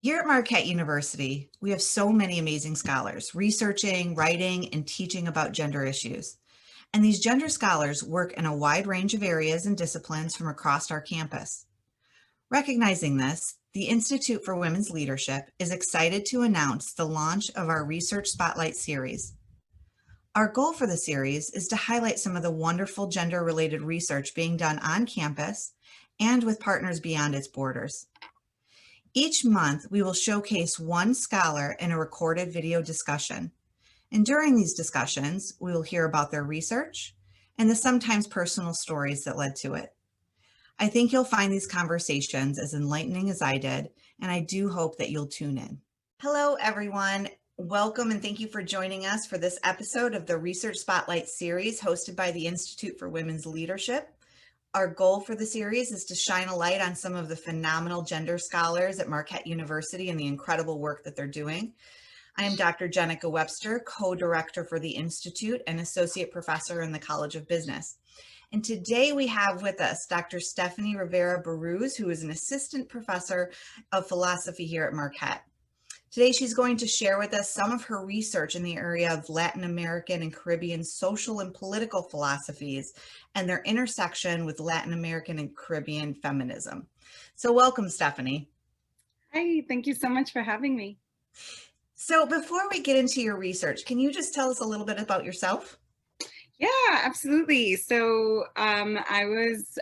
Here at Marquette University, we have so many amazing scholars researching, writing, and teaching about gender issues. And these gender scholars work in a wide range of areas and disciplines from across our campus. Recognizing this, the Institute for Women's Leadership is excited to announce the launch of our Research Spotlight series. Our goal for the series is to highlight some of the wonderful gender-related research being done on campus and with partners beyond its borders. Each month, we will showcase one scholar in a recorded video discussion. And during these discussions, we will hear about their research and the sometimes personal stories that led to it. I think you'll find these conversations as enlightening as I did, and I do hope that you'll tune in. Hello, everyone. Welcome and thank you for joining us for this episode of the Research Spotlight series hosted by the Institute for Women's Leadership. Our goal for the series is to shine a light on some of the phenomenal gender scholars at Marquette University and the incredible work that they're doing. I am Dr. Jenica Webster, co-director for the Institute and associate professor in the College of Business. And today we have with us Dr. Stephanie Rivera Berruz, who is an assistant professor of philosophy here at Marquette. Today, she's going to share with us some of her research in the area of Latin American and Caribbean social and political philosophies and their intersection with Latin American and Caribbean feminism. So welcome, Stephanie. Hi, thank you so much for having me. So before we get into your research, can you just tell us a little bit about yourself? Yeah, absolutely. So I was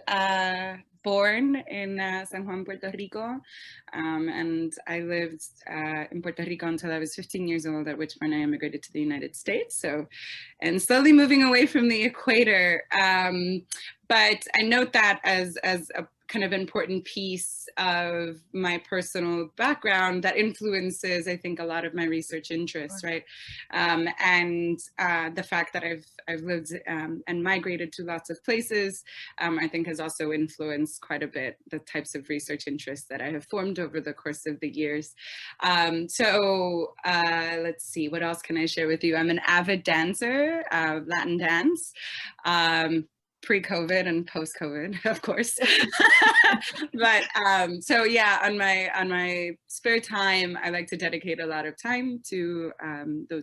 born in San Juan, Puerto Rico, and I lived in Puerto Rico until I was 15 years old, at which point I immigrated to the United States. And slowly moving away from the equator. But I note that as a kind of important piece of my personal background that influences, I think, a lot of my research interests, right? And the fact that I've lived and migrated to lots of places, I think has also influenced quite a bit the types of research interests that I have formed over the course of the years. Let's see, what else can I share with you? I'm an avid dancer of Latin dance. Pre-COVID and post-COVID, of course. But so yeah, on my spare time, I like to dedicate a lot of time to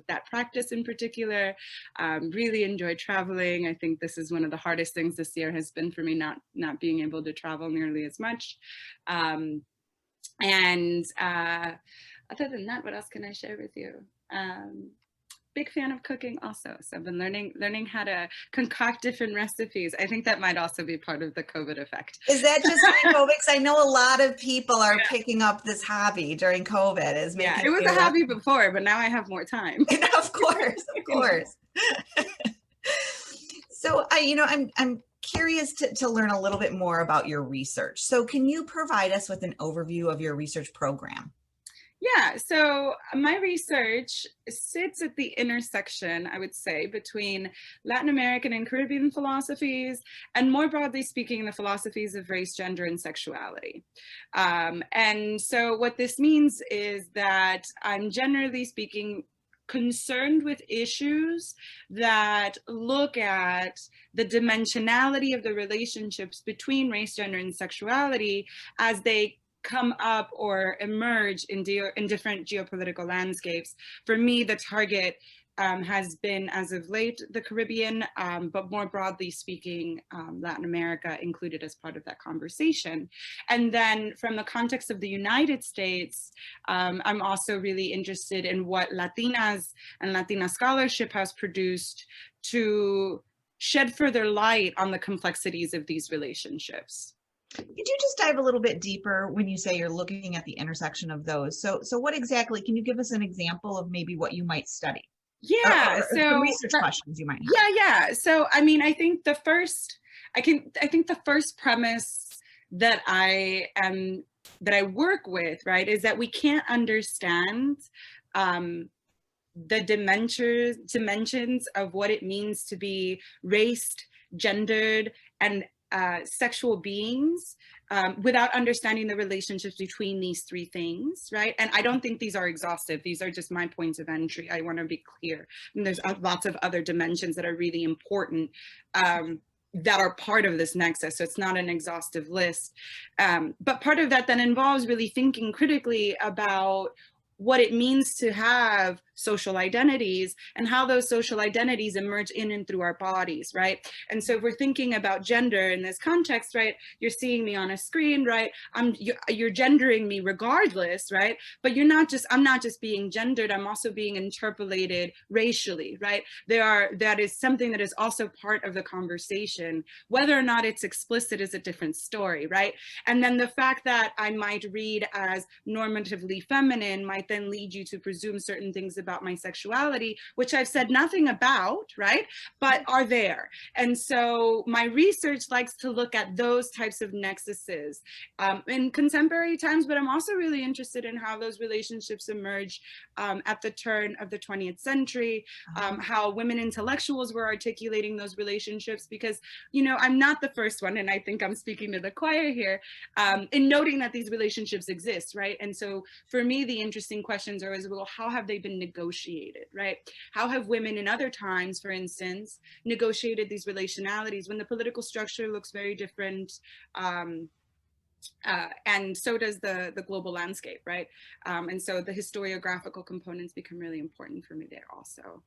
that practice in particular. Really enjoy traveling. I think this is one of the hardest things this year has been for me, not being able to travel nearly as much. And other than that, what else can I share with you? Big fan of cooking also. So I've been learning how to concoct different recipes. I think that might also be part of the COVID effect. Is that just during COVID? Because I know a lot of people are picking up this hobby during COVID. It was a hobby before, but now I have more time. Of course, of course. So I'm curious to learn a little bit more about your research. So can you provide us with an overview of your research program? Yeah, so my research sits at the intersection, I would say, between Latin American and Caribbean philosophies, and more broadly speaking, the philosophies of race, gender, and sexuality. And so what this means is that I'm generally speaking concerned with issues that look at the dimensionality of the relationships between race, gender, and sexuality as they come up or emerge in different geopolitical landscapes. For me, the target has been, as of late, the Caribbean, but more broadly speaking, Latin America included as part of that conversation. And then from the context of the United States, I'm also really interested in what Latinas and Latina scholarship has produced to shed further light on the complexities of these relationships. Could you just dive a little bit deeper when you say you're looking at the intersection of those? So what exactly, can you give us an example of maybe what you might study? Yeah, or some research questions you might have. Yeah. So I mean, I think the first premise that I work with, right, is that we can't understand the dimensions of what it means to be raced, gendered, and sexual beings without understanding the relationships between these three things, right? And I don't think these are exhaustive. These are just my points of entry. I want to be clear. And there's lots of other dimensions that are really important. that are part of this nexus. So it's not an exhaustive list. But part of that then involves really thinking critically about what it means to have social identities and how those social identities emerge in and through our bodies, right? And so if we're thinking about gender in this context, right, you're seeing me on a screen, right? You're gendering me regardless, right? But I'm not just being gendered, I'm also being interpolated racially, right? That is something that is also part of the conversation. Whether or not it's explicit is a different story, right? And then the fact that I might read as normatively feminine might then lead you to presume certain things about my sexuality, which I've said nothing about, right? But are there. And so my research likes to look at those types of nexuses in contemporary times, but I'm also really interested in how those relationships emerge at the turn of the 20th century, how women intellectuals were articulating those relationships, because, you know, I'm not the first one, and I think I'm speaking to the choir here, in noting that these relationships exist, right? And so for me, the interesting questions are, well, how have they been negotiated, right? How have women in other times, for instance, negotiated these relationalities when the political structure looks very different, and so does the global landscape, right? And so the historiographical components become really important for me there also.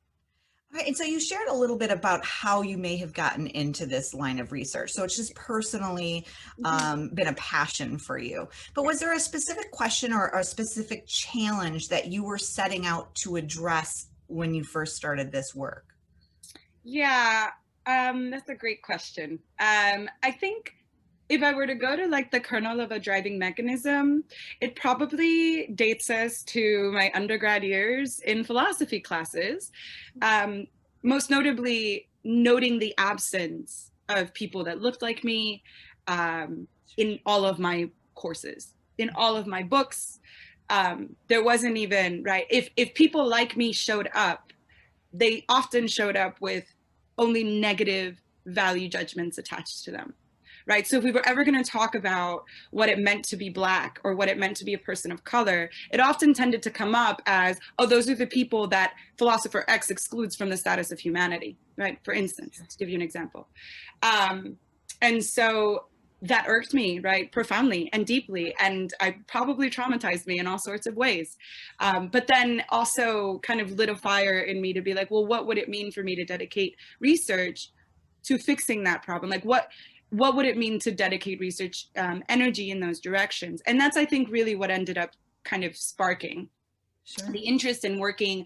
All right, and so you shared a little bit about how you may have gotten into this line of research. So it's just personally been a passion for you. But was there a specific question or a specific challenge that you were setting out to address when you first started this work? Yeah, that's a great question. I think if I were to go to like the kernel of a driving mechanism, it probably dates us to my undergrad years in philosophy classes, most notably noting the absence of people that looked like me in all of my courses, in all of my books. There wasn't even, right, if people like me showed up, they often showed up with only negative value judgments attached to them, right? So if we were ever going to talk about what it meant to be Black or what it meant to be a person of color, it often tended to come up as, oh, those are the people that philosopher X excludes from the status of humanity, right? For instance, to give you an example. And so that irked me, right, profoundly and deeply, and I probably traumatized me in all sorts of ways. But then also kind of lit a fire in me to be like, well, what would it mean for me to dedicate research to fixing that problem? Like, what would it mean to dedicate research energy in those directions? And that's, I think, really what ended up kind of sparking the interest in working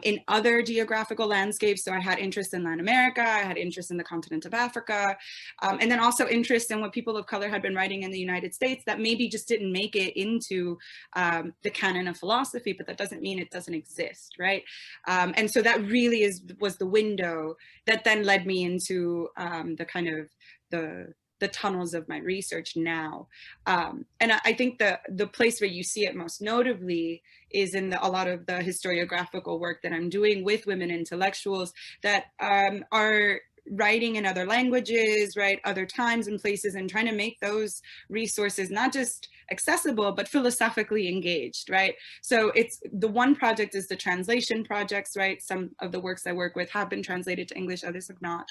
in other geographical landscapes. So I had interest in Latin America, I had interest in the continent of Africa, and then also interest in what people of color had been writing in the United States that maybe just didn't make it into the canon of philosophy, but that doesn't mean it doesn't exist, right? And so that really was the window that then led me into the kind of the tunnels of my research now. And I think the place where you see it most notably is in a lot of the historiographical work that I'm doing with women intellectuals that are writing in other languages, right, other times and places, and trying to make those resources not just accessible, but philosophically engaged, right? So it's the one project is the translation projects, right? Some of the works I work with have been translated to English, others have not.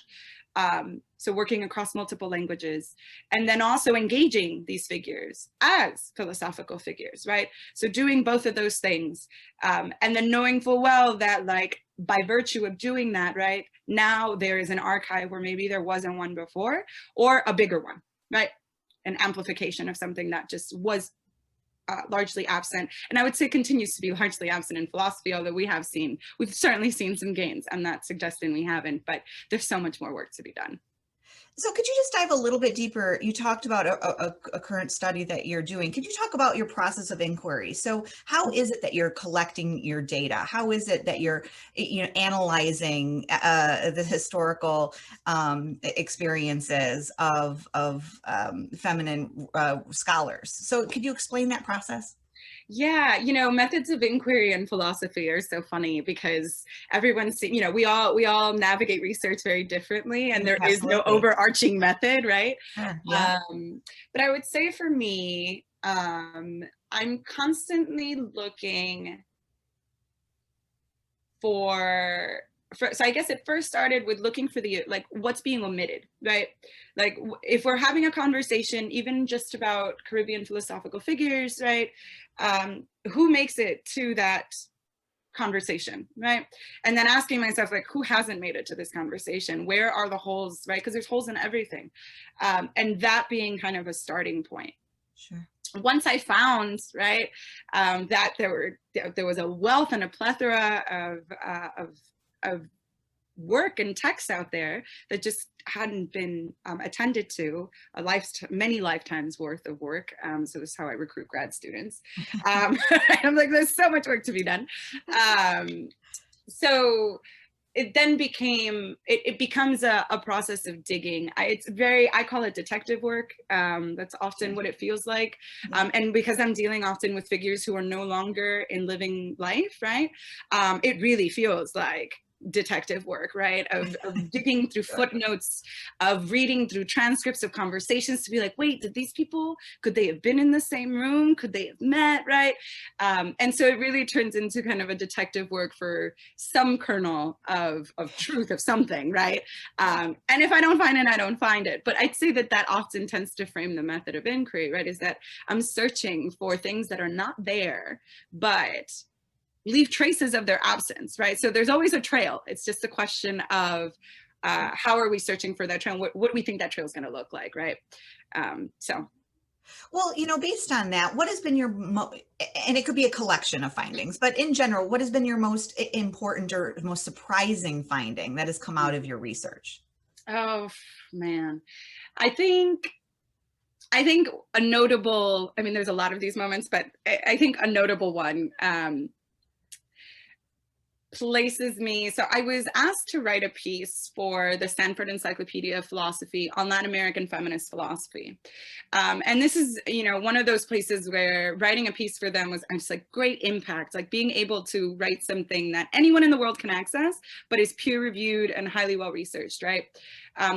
So working across multiple languages, and then also engaging these figures as philosophical figures, right? So doing both of those things, and then knowing full well that, like, by virtue of doing that, right, now there is an archive where maybe there wasn't one before, or a bigger one, right? An amplification of something that just was largely absent, and I would say continues to be largely absent in philosophy, although we've certainly seen some gains. I'm not suggesting we haven't, but there's so much more work to be done. So could you just dive a little bit deeper? You talked about a current study that you're doing. Could you talk about your process of inquiry? So how is it that you're collecting your data? How is it that you're, analyzing the historical experiences of feminine scholars? So could you explain that process? Yeah, methods of inquiry in philosophy are so funny because everyone's, we all navigate research very differently, and there is no Absolutely. overarching method, right? Sure. Yeah. But I would say for me, I'm constantly looking for so I guess it first started with looking for the, like, what's being omitted, right? Like, if we're having a conversation, even just about Caribbean philosophical figures, right? Who makes it to that conversation, right? And then asking myself, like, who hasn't made it to this conversation? Where are the holes, right? Because there's holes in everything. And that being kind of a starting point. Sure. Once I found, right, that there was a wealth and a plethora of work and texts out there that just hadn't been attended to, many lifetimes worth of work. So this is how I recruit grad students. I'm like, there's so much work to be done. So it then it becomes a process of digging. I call it detective work. That's often what it feels like. And because I'm dealing often with figures who are no longer in living life, right? It really feels like detective work, right? Of digging through footnotes, of reading through transcripts of conversations to be like, wait, did these people, could they have been in the same room? Could they have met, right? And so it really turns into kind of a detective work for some kernel of truth of something, right? And if I don't find it, I don't find it. But I'd say that often tends to frame the method of inquiry, right? Is that I'm searching for things that are not there, but leave traces of their absence, right? So there's always a trail. It's just a question of how are we searching for that trail? What do we think that trail is going to look like, right? So. Well, based on that, what has been your, and it could be a collection of findings, but in general, what has been your most important or most surprising finding that has come out of your research? Oh, man. I think a notable, I mean, there's a lot of these moments, but I think a notable one places me. So I was asked to write a piece for the Stanford Encyclopedia of Philosophy on Latin American feminist philosophy. And this is, one of those places where writing a piece for them was just like great impact, like being able to write something that anyone in the world can access, but is peer reviewed and highly well researched, right?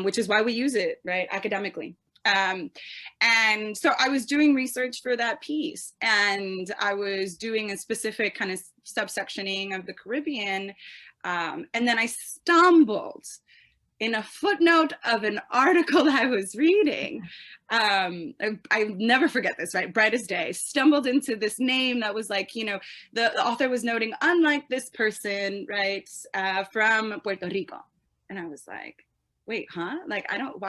Which is why we use it, right, academically. And so I was doing research for that piece, and I was doing a specific kind of subsectioning of the Caribbean. And then I stumbled in a footnote of an article I was reading. I never forget this, right? Bright as day, stumbled into this name that was like, the author was noting, unlike this person, right, from Puerto Rico. And I was like, wait, huh? Like, I don't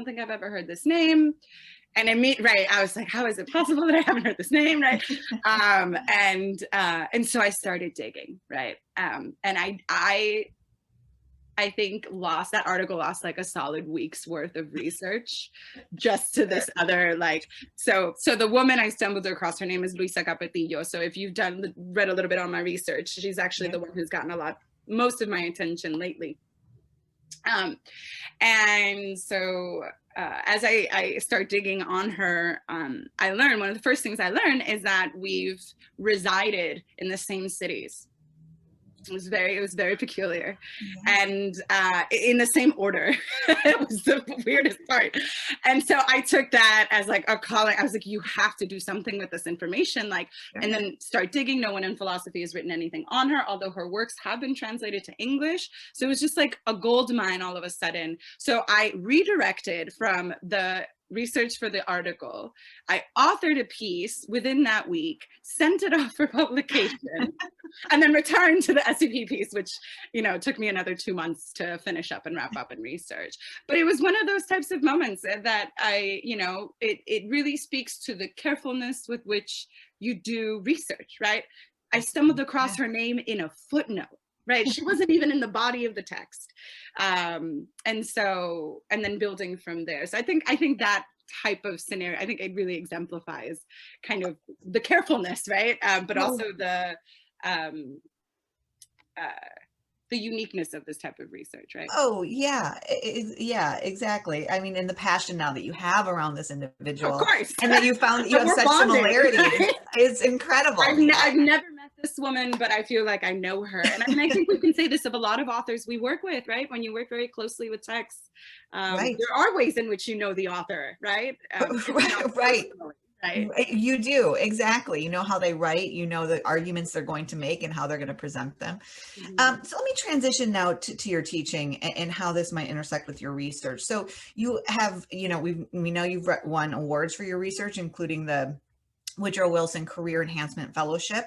think I've ever heard this name. And I was like, how is it possible that I haven't heard this name, right? And so I started digging, right? And I think that article lost like a solid week's worth of research just to this other, like, so the woman I stumbled across, her name is Luisa Capetillo. So if you've read a little bit on my research, she's actually the one who's gotten most of my attention lately. And so as I start digging on her, I learned, one of the first things I learned is that we've resided in the same cities. It was very peculiar. And in the same order. It was the weirdest part. And so I took that as like a calling. I was like, you have to do something with this information, like, and then start digging. No one in philosophy has written anything on her, although her works have been translated to English. So it was just like a gold mine all of a sudden. So I redirected from the research for the article. I authored a piece within that week, sent it off for publication, and then returned to the SCP piece, which, took me another 2 months to finish up and wrap up and research. But it was one of those types of moments that it really speaks to the carefulness with which you do research, right? I stumbled across her name in a footnote. Right, she wasn't even in the body of the text, and then building from there. So I think that type of scenario, I think it really exemplifies kind of the carefulness, right? But also the uniqueness of this type of research, right? Oh, yeah. Yeah, exactly. I mean, and the passion now that you have around this individual, of course, and that you found that you have such similarities, is incredible. I've never met this woman, but I feel like I know her. And I mean, I think we can say this of a lot of authors we work with, right? When you work very closely with texts, there are ways in which you know the author, right? Right. right? You do, exactly. You know how they write, you know the arguments they're going to make and how they're going to present them. Mhm. So let me transition now to your teaching and how this might intersect with your research. So you have, we know you've won awards for your research, including the Woodrow Wilson Career Enhancement Fellowship.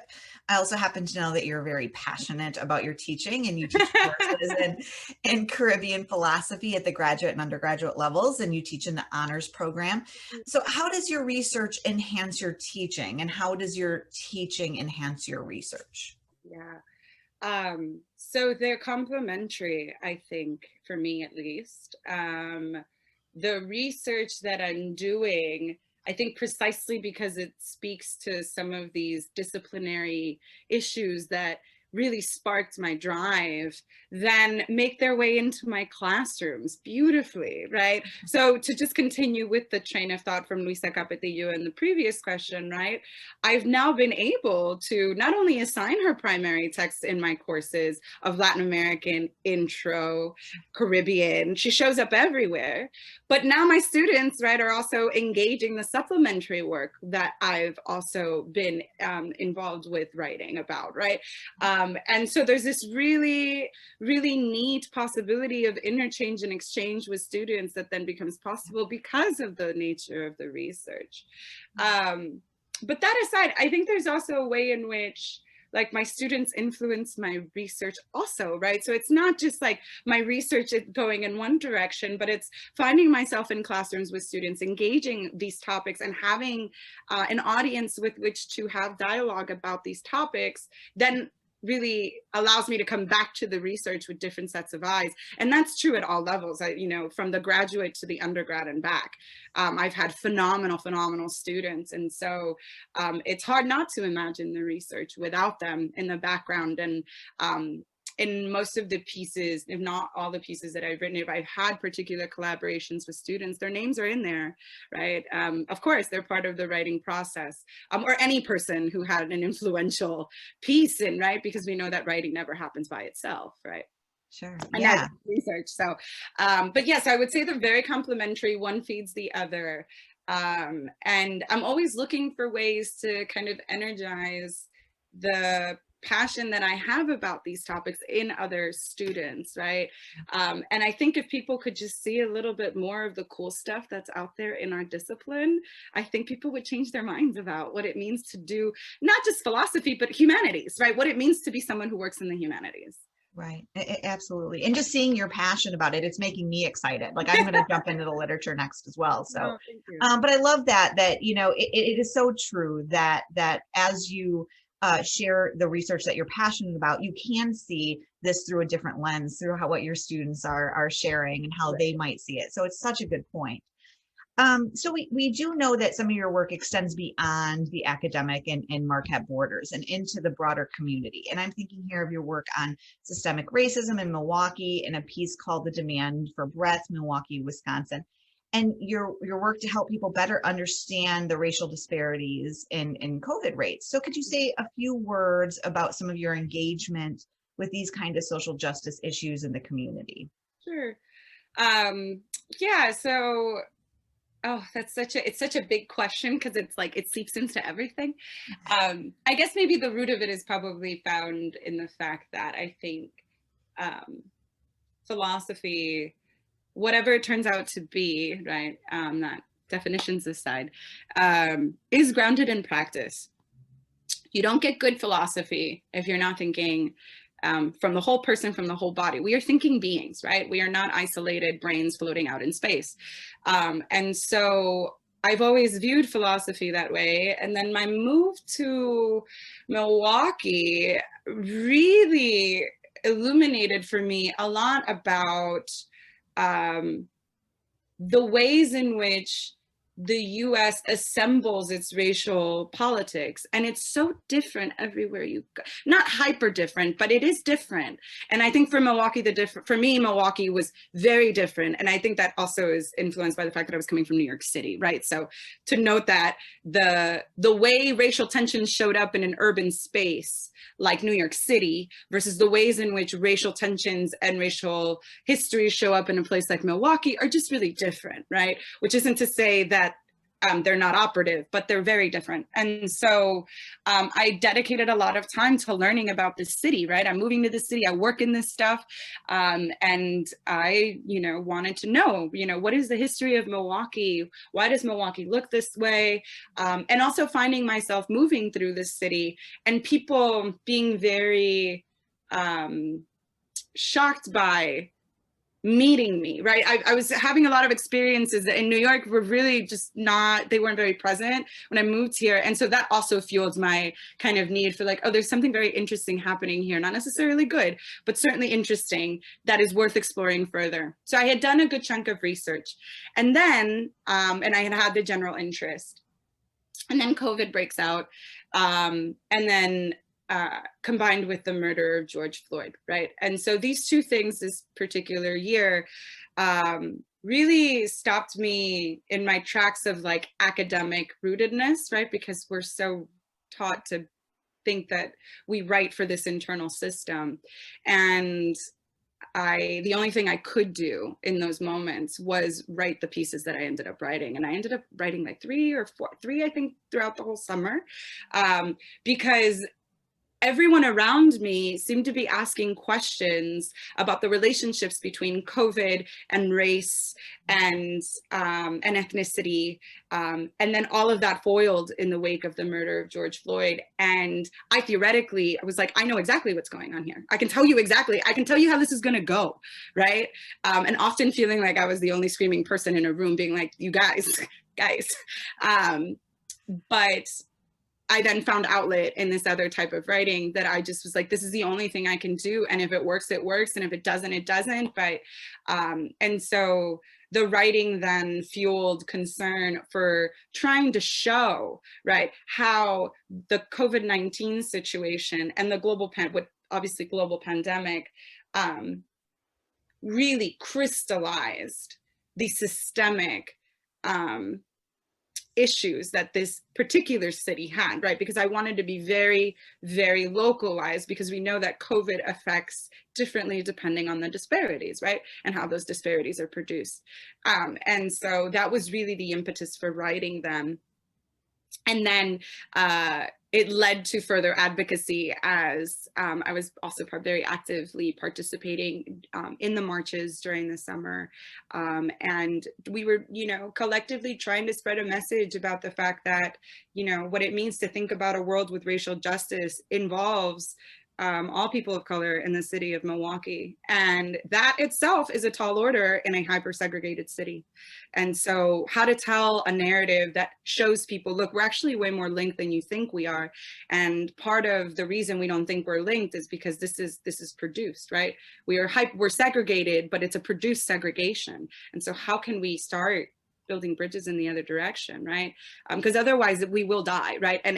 I also happen to know that you're very passionate about your teaching and you teach courses in Caribbean philosophy at the graduate and undergraduate levels, and you teach in the honors program. So how does your research enhance your teaching, and how does your teaching enhance your research? Yeah. So they're complementary, I think, for me at least. The research that I'm doing, I think precisely because it speaks to some of these disciplinary issues that really sparked my drive, then make their way into my classrooms beautifully, right? So to just continue with the train of thought from Luisa Capetillo in the previous question, right? I've now been able to not only assign her primary texts in my courses of Latin American, intro, Caribbean, she shows up everywhere, but now my students, right, are also engaging the supplementary work that I've also been involved with writing about, right? And so there's this really, really neat possibility of interchange and exchange with students that then becomes possible because of the nature of the research. But that aside, I think there's also a way in which like my students influence my research also, right? So it's not just like my research is going in one direction, but it's finding myself in classrooms with students, engaging these topics and having an audience with which to have dialogue about these topics, then really allows me to come back to the research with different sets of eyes. And that's true at all levels, from the graduate to the undergrad and back. I've had phenomenal students. And so it's hard not to imagine the research without them in the background. And in most of the pieces, if not all the pieces that I've written, if I've had particular collaborations with students, their names are in there, right? Of course, they're part of the writing process, or any person who had an influential piece in, right? Because we know that writing never happens by itself, right? Sure. And that Yeah. research. So, but yes, I would say they're very complementary. One feeds the other. And I'm always looking for ways to kind of energize the passion that I have about these topics in other students, right? And I think if people could just see a little bit more of the cool stuff that's out there in our discipline, I think people would change their minds about what it means to do not just philosophy, but humanities, right? What it means to be someone who works in the humanities. Right. Absolutely. And just seeing your passion about it, it's making me excited. Like I'm going to jump into the literature next as well. So, Oh, thank you. but I love that, it is so true that as you share the research that you're passionate about, you can see this through a different lens, through what your students are sharing and how Right. they might see it. So it's such a good point. So we do know that some of your work extends beyond the academic and Marquette borders and into the broader community. And I'm thinking here of your work on systemic racism in Milwaukee and a piece called The Demand for Breath, Milwaukee, Wisconsin. And your work to help people better understand the racial disparities in COVID rates. So could you say a few words about some of your engagement with these kind of social justice issues in the community? Sure. Yeah, so it's such a big question because it's like it seeps into everything. I guess maybe the root of it is probably found in the fact that I think philosophy, whatever it turns out to be, right, not definitions aside, is grounded in practice. You don't get good philosophy if you're not thinking from the whole person, from the whole body. We are thinking beings, right? We are not isolated brains floating out in space. And so I've always viewed philosophy that way. And then my move to Milwaukee really illuminated for me a lot about the ways in which the US assembles its racial politics. And it's so different everywhere you go. Not hyper different, but it is different. And I think for Milwaukee, for me, Milwaukee was very different. And I think that also is influenced by the fact that I was coming from New York City, right? So to note that the way racial tensions showed up in an urban space like New York City versus the ways in which racial tensions and racial histories show up in a place like Milwaukee are just really different, right? Which isn't to say that they're not operative, but they're very different. And so I dedicated a lot of time to learning about this city, right? I'm moving to the city, I work in this stuff. And I, wanted to know, what is the history of Milwaukee? Why does Milwaukee look this way? And also finding myself moving through this city and people being very shocked by meeting me, right? I was having a lot of experiences that in New York were really just not, they weren't very present when I moved here. And so that also fueled my kind of need for like, oh, there's something very interesting happening here, not necessarily good, but certainly interesting that is worth exploring further. So I had done a good chunk of research, and then, and I had the general interest, and then COVID breaks out. And then combined with the murder of George Floyd, right? And so these two things this particular year really stopped me in my tracks of like academic rootedness, right? Because we're so taught to think that we write for this internal system. And the only thing I could do in those moments was write the pieces that I ended up writing. And I ended up writing like three, I think, throughout the whole summer, because everyone around me seemed to be asking questions about the relationships between COVID and race and ethnicity. And then all of that foiled in the wake of the murder of George Floyd. And I was like, I know exactly what's going on here. I can tell you exactly, I can tell you how this is gonna go, right? And often feeling like I was the only screaming person in a room being like, you guys. But I then found outlet in this other type of writing that I just was like, this is the only thing I can do. And if it works, it works. And if it doesn't, it doesn't. But, and so the writing then fueled concern for trying to show, right, how the COVID-19 situation and the global pandemic really crystallized the systemic issues that this particular city had, right? Because I wanted to be very, very localized, because we know that COVID affects differently depending on the disparities, right? And how those disparities are produced. And so that was really the impetus for writing them. And then it led to further advocacy as I was also very actively participating in the marches during the summer. And we were, collectively trying to spread a message about the fact that, what it means to think about a world with racial justice involves all people of color in the city of Milwaukee. And that itself is a tall order in a hyper-segregated city. And so how to tell a narrative that shows people, look, we're actually way more linked than you think we are. And part of the reason we don't think we're linked is because this is produced, right? We're segregated, but it's a produced segregation. And so how can we start building bridges in the other direction, right? Because otherwise we will die, right? And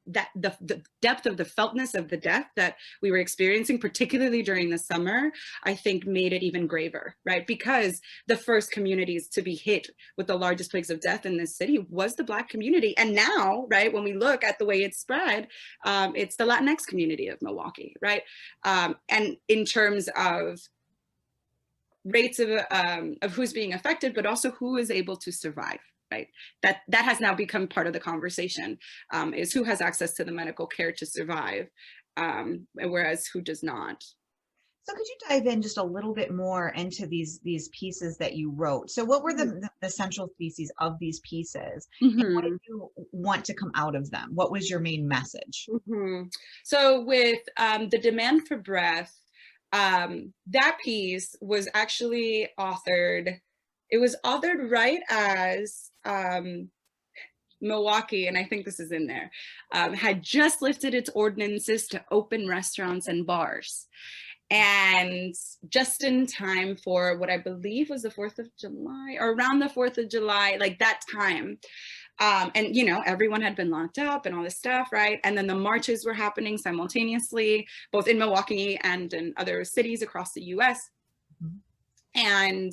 that the depth of the feltness of the death that we were experiencing, particularly during the summer, I think made it even graver, right? Because the first communities to be hit with the largest plagues of death in this city was the Black community. And now, right, when we look at the way it's spread, it's the Latinx community of Milwaukee, right? And in terms of rates of who's being affected, but also who is able to survive, right? That has now become part of the conversation, is who has access to the medical care to survive, whereas who does not. So could you dive in just a little bit more into these pieces that you wrote? So what were the central theses of these pieces? Mm-hmm. And what did you want to come out of them? What was your main message? Mm-hmm. So with the demand for breath, that piece was actually authored. It was authored right as Milwaukee, and I think this is in there, had just lifted its ordinances to open restaurants and bars. And just in time for what I believe was the 4th of July, or around the 4th of July, like that time. And, everyone had been locked up and all this stuff, right? And then the marches were happening simultaneously, both in Milwaukee and in other cities across the US. Mm-hmm. And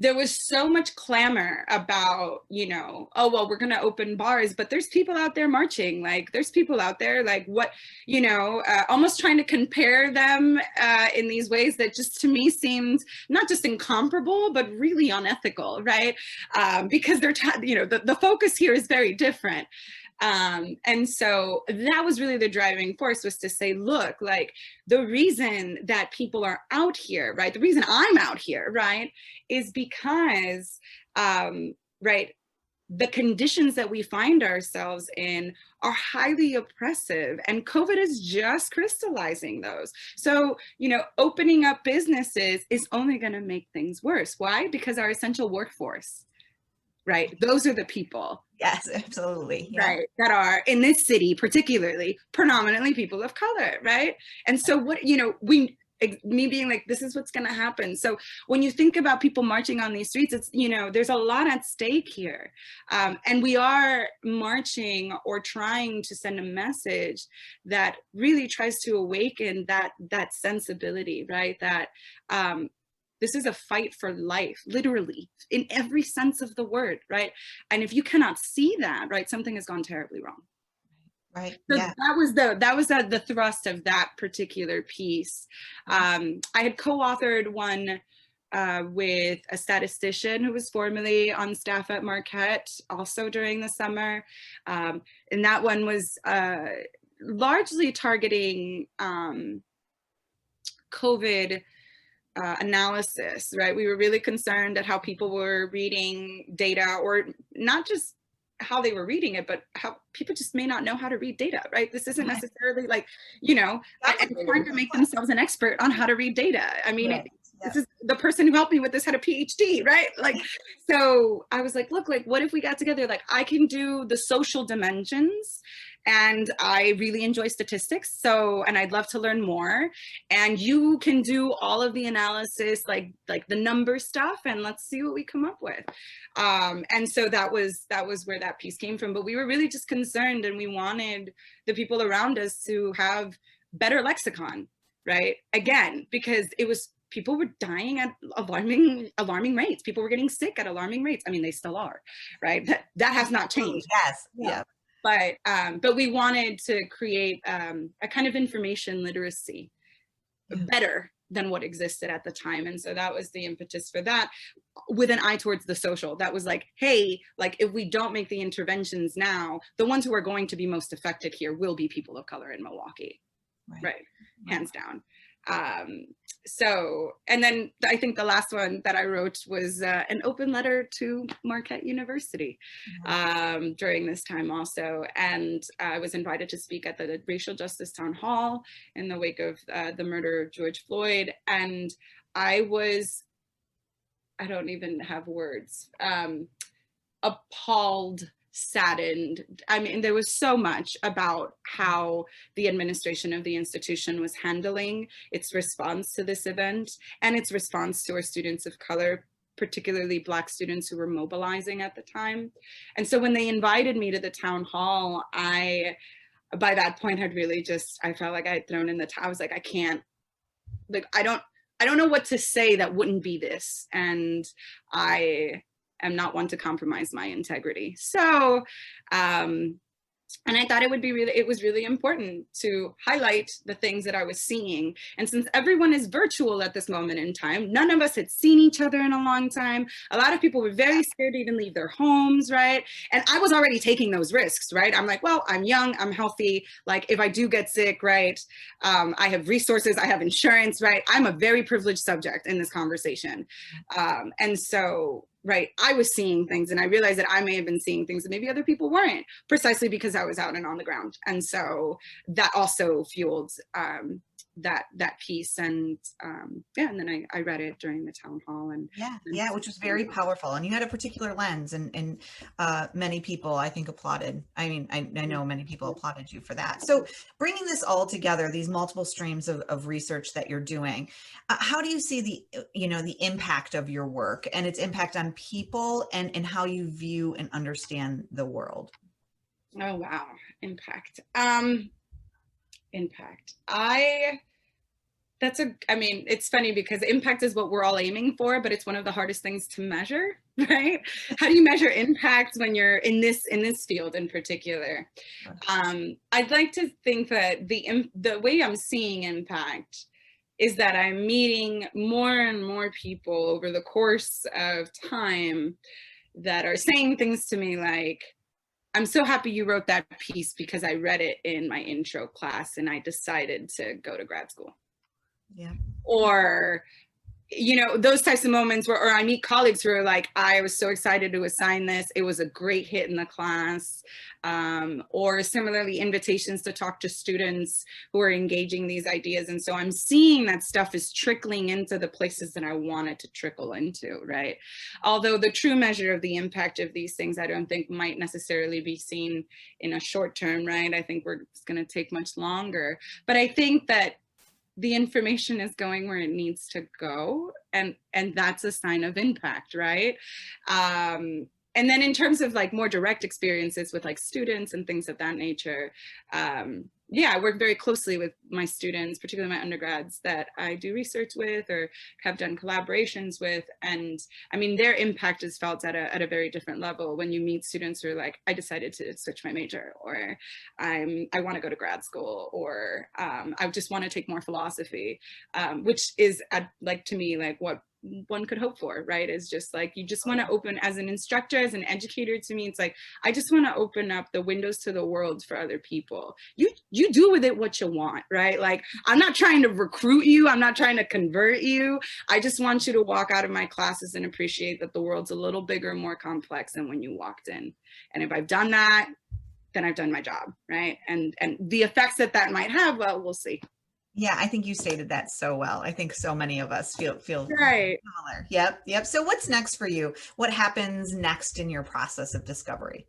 there was so much clamor about, you know, oh, well, we're going to open bars, but there's people out there marching. Like, there's people out there, like, what, you know, almost trying to compare them in these ways that just to me seemed not just incomparable, but really unethical, right? Because they're, you know, the focus here is very different. And so that was really the driving force, was to say, look, like, the reason that people are out here, right, the reason I'm out here, right, is because, right, the conditions that we find ourselves in are highly oppressive, and COVID is just crystallizing those. So, you know, opening up businesses is only going to make things worse. Why? Because our essential workforce, right, those are the people, Yes, absolutely. Yeah. right, that are in this city, particularly predominantly people of color, right? And so what, you know, me being like, this is what's going to happen. So when you think about people marching on these streets, it's, you know, there's a lot at stake here. And we are marching or trying to send a message that really tries to awaken that sensibility, right? That this is a fight for life, literally, in every sense of the word, right? And if you cannot see that, right, something has gone terribly wrong. Right. So Yeah. that was the thrust of that particular piece. I had co-authored one with a statistician who was formerly on staff at Marquette, also during the summer. And that one was largely targeting COVID analysis, right? We were really concerned at how people were reading data, or not just how they were reading it, but how people just may not know how to read data, right? This isn't necessarily like, you know, and trying to make themselves an expert on how to read data. I mean, Right. this is the person who helped me with this had a PhD, right? Like, so I was like, look, like, what if we got together? Like, I can do the social dimensions, and I really enjoy statistics. So, and I'd love to learn more. And you can do all of the analysis, like the number stuff, and let's see what we come up with. And so that was where that piece came from. But we were really just concerned, and we wanted the people around us to have better lexicon, right? Again, because people were dying at alarming rates. People were getting sick at alarming rates. I mean, they still are, right? That has not changed. Yes. Yeah. But we wanted to create a kind of information literacy better than what existed at the time. And so that was the impetus for that, with an eye towards the social. That was like, hey, like, if we don't make the interventions now, the ones who are going to be most affected here will be people of color in Milwaukee, right? Hands down. So, and then I think the last one that I wrote was an open letter to Marquette University during this time also. And I was invited to speak at the Racial Justice Town Hall in the wake of the murder of George Floyd. And I don't even have words, appalled, saddened. I mean, there was so much about how the administration of the institution was handling its response to this event, and its response to our students of color, particularly Black students who were mobilizing at the time. And so when they invited me to the town hall, by that point had really I felt like I had thrown in the towel. I was like, I can't, like, I don't know what to say that wouldn't be this. And I am not one to compromise my integrity. So, and I thought it was really important to highlight the things that I was seeing. And since everyone is virtual at this moment in time, none of us had seen each other in a long time. A lot of people were very scared to even leave their homes, right? And I was already taking those risks, right? I'm like, well, I'm young, I'm healthy. Like, if I do get sick, right? I have resources, I have insurance, right? I'm a very privileged subject in this conversation. And so, right, I was seeing things, and I realized that I may have been seeing things that maybe other people weren't, precisely because I was out and on the ground. And so that also fueled that piece. And and then I read it during the town hall. And which was very powerful. And you had a particular lens, and many people, I think, applauded. I mean, I know many people applauded you for that. So bringing this all together, these multiple streams of research that you're doing, how do you see the impact of your work and its impact on people, and how you view and understand the world? Oh, wow. Impact. I mean, it's funny because impact is what we're all aiming for, but it's one of the hardest things to measure, right? How do you measure impact when you're in this field in particular? I'd like to think that the way I'm seeing impact is that I'm meeting more and more people over the course of time that are saying things to me like, I'm so happy you wrote that piece because I read it in my intro class and I decided to go to grad school. Yeah. Or, you know, those types of moments where, or I meet colleagues who are like, I was so excited to assign this. It was a great hit in the class. Or similarly, invitations to talk to students who are engaging these ideas. And so I'm seeing that stuff is trickling into the places that I want it to trickle into, right? Although the true measure of the impact of these things, I don't think might necessarily be seen in a short term, right? I think it's going to take much longer. But I think that the information is going where it needs to go, and that's a sign of impact, right? And then in terms of like more direct experiences with like students and things of that nature, yeah, I work very closely with my students, particularly my undergrads that I do research with or have done collaborations with. And I mean, their impact is felt at a very different level when you meet students who are like, I decided to switch my major, or I want to go to grad school, or I just want to take more philosophy, which is like, to me, like what one could hope for, right? Is just like, you just want to open, as an instructor, as an educator, to me, it's like, I just want to open up the windows to the world for other people. You do with it what you want, right? Like, I'm not trying to recruit you. I'm not trying to convert you. I just want you to walk out of my classes and appreciate that the world's a little bigger, more complex than when you walked in. And if I've done that, then I've done my job, right? And the effects that might have, well, we'll see. Yeah, I think you stated that so well. I think so many of us feel right. similar. Yep. So what's next for you? What happens next in your process of discovery?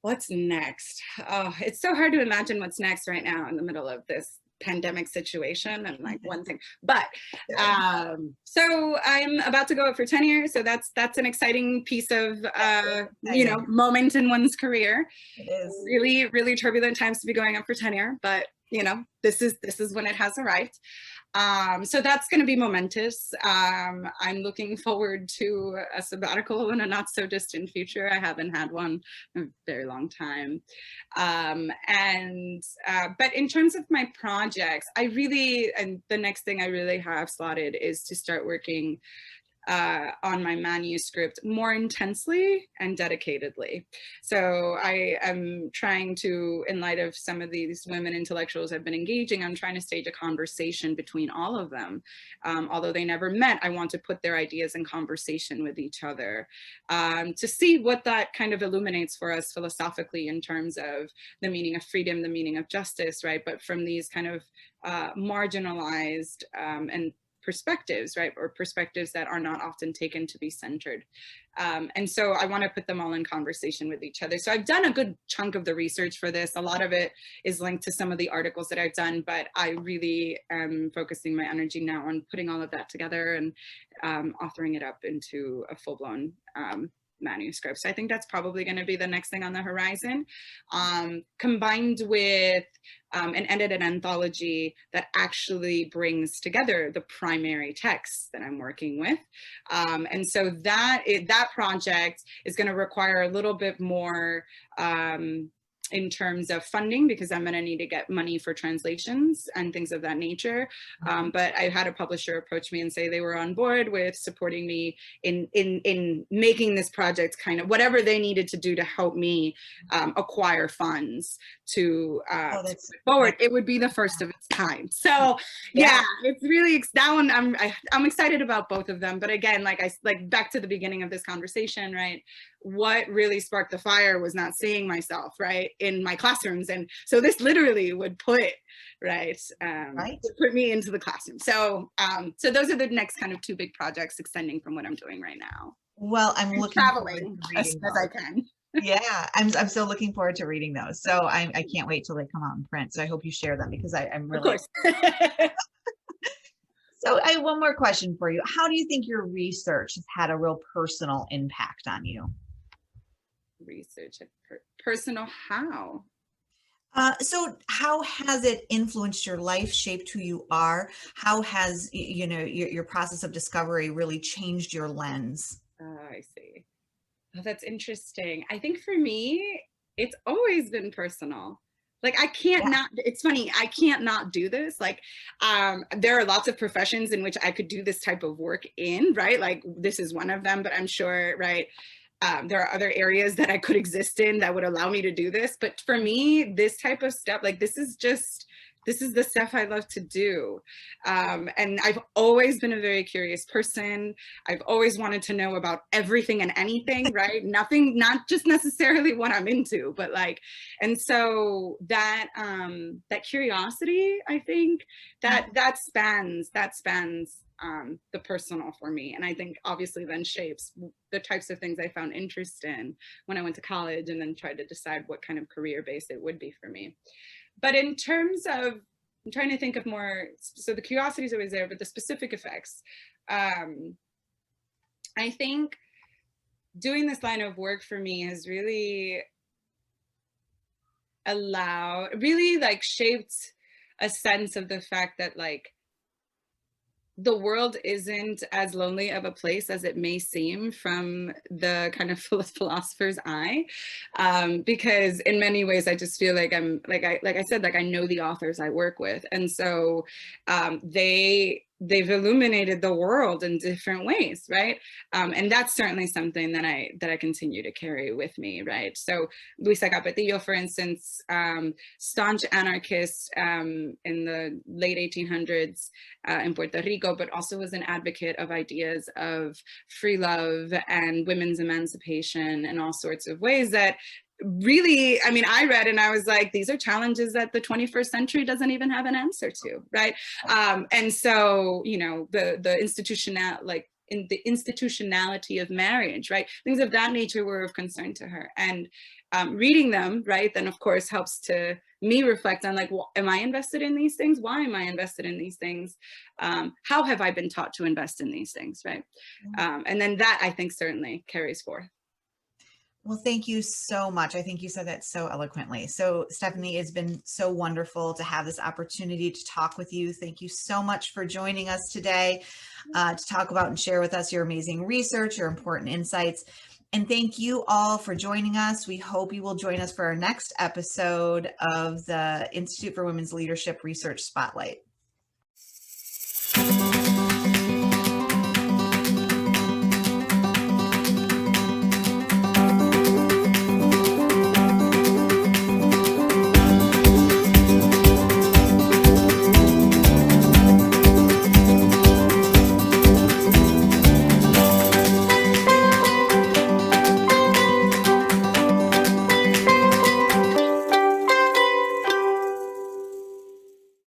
What's next? Oh, it's so hard to imagine what's next right now in the middle of this pandemic situation and like one thing. But so I'm about to go up for tenure. So that's an exciting piece of you know, moment in one's career. It is. Really, really turbulent times to be going up for tenure, but you know, this is when it has arrived. So that's going to be momentous. I'm looking forward to a sabbatical in a not so distant future. I haven't had one in a very long time. But in terms of my projects, and the next thing I really have slotted is to start working on my manuscript more intensely and dedicatedly. So I am trying to, in light of some of these women intellectuals I've been engaging, I'm trying to stage a conversation between all of them. Although they never met, I want to put their ideas in conversation with each other to see what that kind of illuminates for us philosophically in terms of the meaning of freedom, the meaning of justice, right? But from these kind of marginalized and perspectives, right? Or perspectives that are not often taken to be centered. And so I want to put them all in conversation with each other. So I've done a good chunk of the research for this. A lot of it is linked to some of the articles that I've done, but I really am focusing my energy now on putting all of that together and authoring it up into a full-blown manuscript. So I think that's probably going to be the next thing on the horizon, combined with an edited anthology that actually brings together the primary texts that I'm working with. And so that project is going to require a little bit more in terms of funding, because I'm going to need to get money for translations and things of that nature. But I had a publisher approach me and say they were on board with supporting me in making this project kind of whatever they needed to do to help me acquire funds to move forward. It would be the first of its kind. So yeah, it's really that one. I'm excited about both of them. But again, like back to the beginning of this conversation, right? What really sparked the fire was not seeing myself, right, in my classrooms. And so this literally would put me into the classroom. So so those are the next kind of two big projects extending from what I'm doing right now. Well, I'm looking traveling as I can. Yeah, I'm still looking forward to reading those. So I can't wait till they come out in print. So I hope you share them, because I'm really. Of course. So I have one more question for you. How do you think your research has had a real personal impact on you? Research, personal how? So how has it influenced your life, shaped who you are? How has, your process of discovery really changed your lens? Oh, I see. Oh, that's interesting. I think for me, it's always been personal. Like I can't Yeah. not, it's funny, I can't not do this. Like there are lots of professions in which I could do this type of work in, right? Like this is one of them, but I'm sure, right? There are other areas that I could exist in that would allow me to do this. But for me, this type of stuff, like this is the stuff I love to do. And I've always been a very curious person. I've always wanted to know about everything and anything, right? Nothing, not just necessarily what I'm into, but like, and so that that curiosity, I think that spans the personal for me, and I think obviously then shapes the types of things I found interest in when I went to college, and then tried to decide what kind of career base it would be for me. But in terms of, I'm trying to think of more, so the curiosity is always there, but the specific effects. I think doing this line of work for me has really really like shaped a sense of the fact that like the world isn't as lonely of a place as it may seem from the kind of philosopher's eye, because in many ways I just feel like I'm like I said, like I know the authors I work with, and so they've illuminated the world in different ways, right? And that's certainly something that I continue to carry with me, right? So Luisa Capetillo, for instance, staunch anarchist in the late 1800s in Puerto Rico, but also was an advocate of ideas of free love and women's emancipation in all sorts of ways that really, I mean, I read and I was like, these are challenges that the 21st century doesn't even have an answer to, right? And so, you know, the institutionality of marriage, right? Things of that nature were of concern to her. And reading them, right, then of course helps to me reflect on like, well, am I invested in these things? Why am I invested in these things? How have I been taught to invest in these things, right? And then that I think certainly carries forth. Well, thank you so much. I think you said that so eloquently. So, Stephanie, it's been so wonderful to have this opportunity to talk with you. Thank you so much for joining us today to talk about and share with us your amazing research, your important insights. And thank you all for joining us. We hope you will join us for our next episode of the Institute for Women's Leadership Research Spotlight.